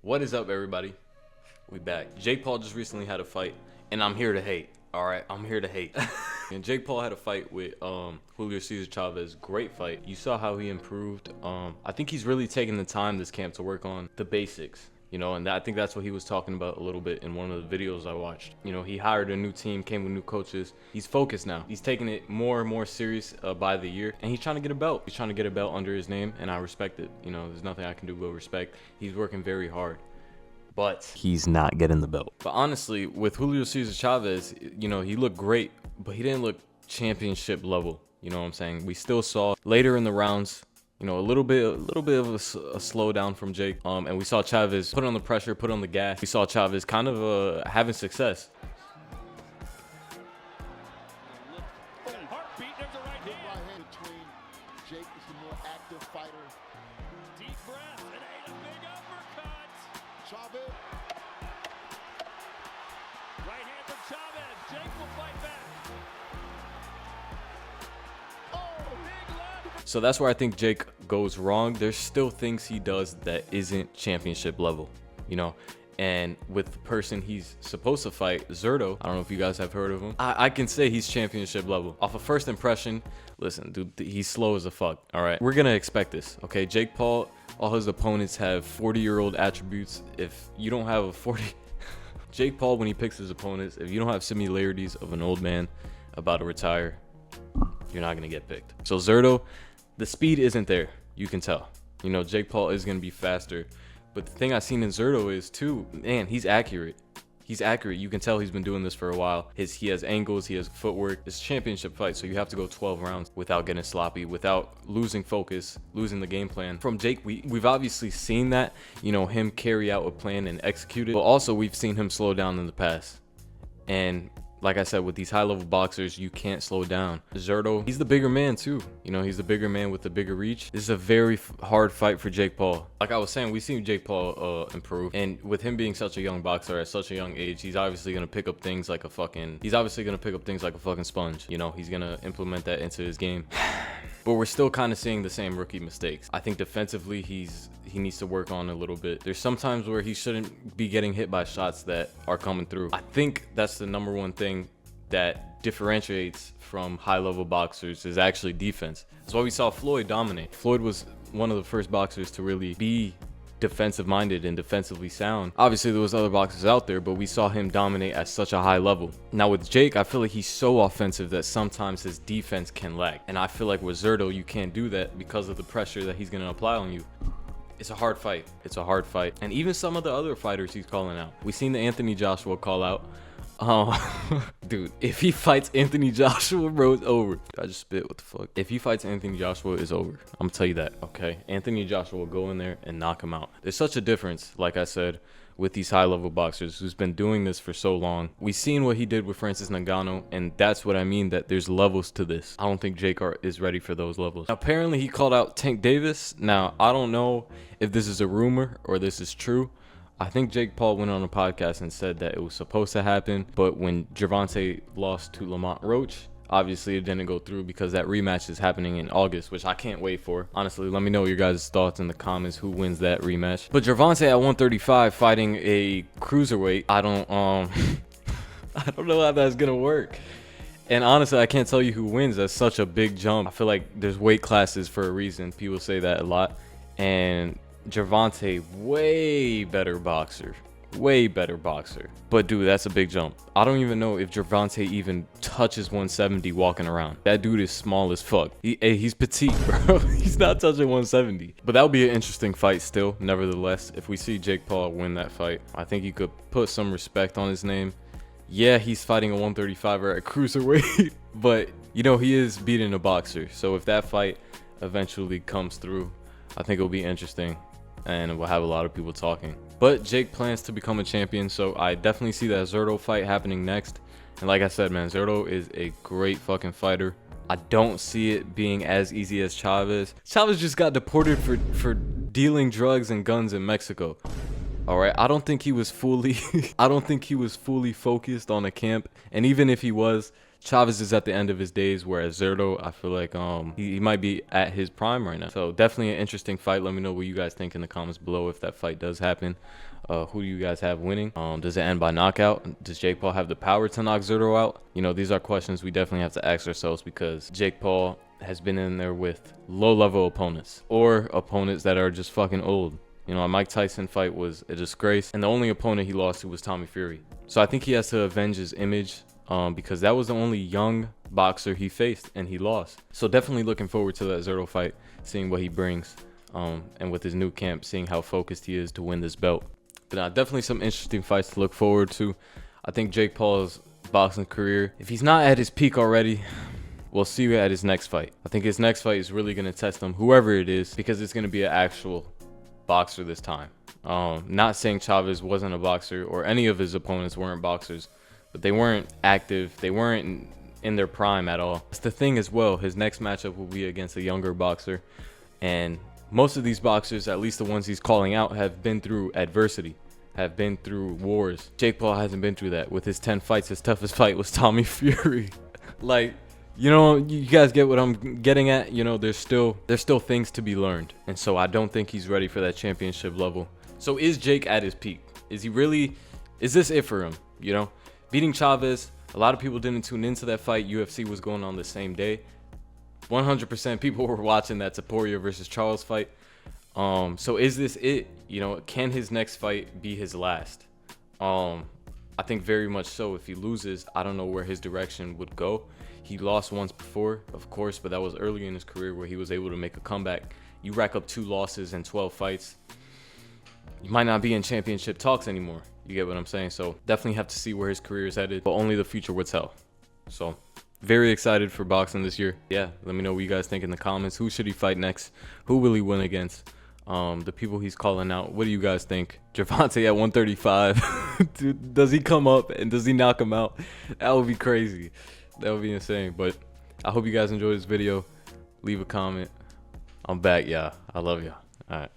What is up, everybody? We back. Jake Paul just recently had a fight, and I'm here to hate. All right, I'm here to hate. And Jake Paul had a fight with Julio Cesar Chavez. Great fight. You saw how he improved. I think he's really taking the time this camp to work on the basics. And I think that's what he was talking about a little bit in one of the videos I watched. He hired a new team, came with new coaches. He's focused now. He's taking it more and more serious by the year, and he's trying to get a belt. He's trying to get a belt under his name, and I respect it. There's nothing I can do but respect. He's working very hard, but he's not getting the belt. But honestly, with Julio Cesar Chavez, he looked great, but he didn't look championship level. You know what I'm saying? We still saw later in the rounds, a little bit of a slowdown from Jake. And we saw Chavez put on the pressure, put on the gas. We saw Chavez kind of having success. Jake is the more active fighter. Deep breath and a big uppercut. Chavez. Right hand from Chavez. Jake will fight back. Big left. So that's where I think Jake goes wrong. There's still things he does that isn't championship level, And with the person he's supposed to fight, Zurdo, I don't know if you guys have heard of him. I can say he's championship level. Off of first impression, listen, dude, he's slow as a fuck, all right? We're going to expect this, okay? Jake Paul, all his opponents have 40-year-old attributes. If you don't have a 40... Jake Paul, when he picks his opponents, if you don't have similarities of an old man about to retire, you're not going to get picked. So Zurdo, the speed isn't there. You can tell. Jake Paul is going to be faster. But the thing I've seen in Zurdo is, too, man, he's accurate. He's accurate. You can tell he's been doing this for a while. He has angles. He has footwork. It's a championship fight, so you have to go 12 rounds without getting sloppy, without losing focus, losing the game plan. From Jake, we've obviously seen that, him carry out a plan and execute it. But also, we've seen him slow down in the past. And like I said, with these high-level boxers, you can't slow down. Zurdo, he's the bigger man too. He's the bigger man with the bigger reach. This is a very hard fight for Jake Paul. Like I was saying, we've seen Jake Paul improve. And with him being such a young boxer at such a young age, he's obviously going to pick up things like a fucking sponge. He's going to implement that into his game. But we're still kind of seeing the same rookie mistakes. I think defensively, he needs to work on a little bit. There's some times where he shouldn't be getting hit by shots that are coming through. I think that's the number one thing that differentiates from high-level boxers is actually defense. That's why we saw Floyd dominate. Floyd was one of the first boxers to really be defensive-minded and defensively sound. Obviously, there was other boxers out there, but we saw him dominate at such a high level. Now with Jake, I feel like he's so offensive that sometimes his defense can lag. And I feel like with Zurdo, you can't do that because of the pressure that he's going to apply on you. It's a hard fight. It's a hard fight. And even some of the other fighters he's calling out. We seen the Anthony Joshua call out. Dude, if he fights Anthony Joshua, bro, it's over. I just spit, what the fuck? If he fights Anthony Joshua, it's over. I'm gonna tell you that, okay? Anthony Joshua will go in there and knock him out. There's such a difference, like I said, with these high-level boxers who's been doing this for so long. We've seen what he did with Francis Ngannou, and that's what I mean, that there's levels to this. I don't think Jake is ready for those levels. Apparently, he called out Tank Davis. Now, I don't know if this is a rumor or this is true. I think Jake Paul went on a podcast and said that it was supposed to happen, but when Gervonta lost to Lamont Roach, obviously it didn't go through because that rematch is happening in August, which I can't wait for. Honestly, let me know your guys' thoughts in the comments who wins that rematch. But Gervonta at 135 fighting a cruiserweight, I don't know how that's gonna work. And honestly, I can't tell you who wins. That's such a big jump. I feel like there's weight classes for a reason. People say that a lot. And Gervonta, way better boxer. But dude, that's a big jump. I don't even know if Gervonta even touches 170 walking around. That dude is small as fuck. He's petite, bro. He's not touching 170. But that would be an interesting fight still, nevertheless. If we see Jake Paul win that fight, I think he could put some respect on his name. Yeah, he's fighting a 135er at cruiserweight, but he is beating a boxer. So if that fight eventually comes through, I think it'll be interesting. And we'll have a lot of people talking. But Jake plans to become a champion, so I definitely see that Zurdo fight happening next. And like I said, man, Zurdo is a great fucking fighter. I don't see it being as easy as Chavez. Chavez just got deported for dealing drugs and guns in Mexico. All right, I don't think he was fully focused on a camp. And even if he was, Chavez is at the end of his days, whereas Zurdo, I feel like he might be at his prime right now. So definitely an interesting fight. Let me know what you guys think in the comments below if that fight does happen. Who do you guys have winning? Does it end by knockout? Does Jake Paul have the power to knock Zurdo out? You know, these are questions we definitely have to ask ourselves, because Jake Paul has been in there with low-level opponents or opponents that are just fucking old. You know, a Mike Tyson fight was a disgrace, and the only opponent he lost to was Tommy Fury. So I think he has to avenge his image, because that was the only young boxer he faced, and he lost. So definitely looking forward to that Zurdo fight, seeing what he brings, and with his new camp, seeing how focused he is to win this belt. But definitely some interesting fights to look forward to. I think Jake Paul's boxing career, if he's not at his peak already, we'll see you at his next fight. I think his next fight is really going to test him, whoever it is, because it's going to be an actual boxer this time. Not saying Chavez wasn't a boxer or any of his opponents weren't boxers, but they weren't active. They weren't in their prime at all. That's the thing as well. His next matchup will be against a younger boxer, and most of these boxers, at least the ones he's calling out, have been through adversity, have been through wars. Jake Paul hasn't been through that. With his 10 fights, his toughest fight was Tommy Fury. Like, you know, you guys get what I'm getting at. You know, there's still things to be learned, and so I don't think he's ready for that championship level. So is Jake at his peak? Is he really? Is this it for him? You know, beating Chavez. A lot of people didn't tune into that fight. UFC was going on the same day. 100% people were watching that Topuria versus Charles fight. So is this it? You know, can his next fight be his last? I think very much so. If he loses, I don't know where his direction would go. He lost once before, of course, but that was early in his career where he was able to make a comeback. You rack up 2 losses in 12 fights, you might not be in championship talks anymore. You get what I'm saying? So definitely have to see where his career is headed, but only the future will tell. So very excited for boxing this year. Yeah, let me know what you guys think in the comments. Who should he fight next? Who will he win against? The people he's calling out, what do you guys think? Gervonta at 135. Dude, does he come up and does he knock him out? That would be crazy. That would be insane. But I hope you guys enjoyed this video. Leave a comment. I'm back, y'all. I love y'all. All right.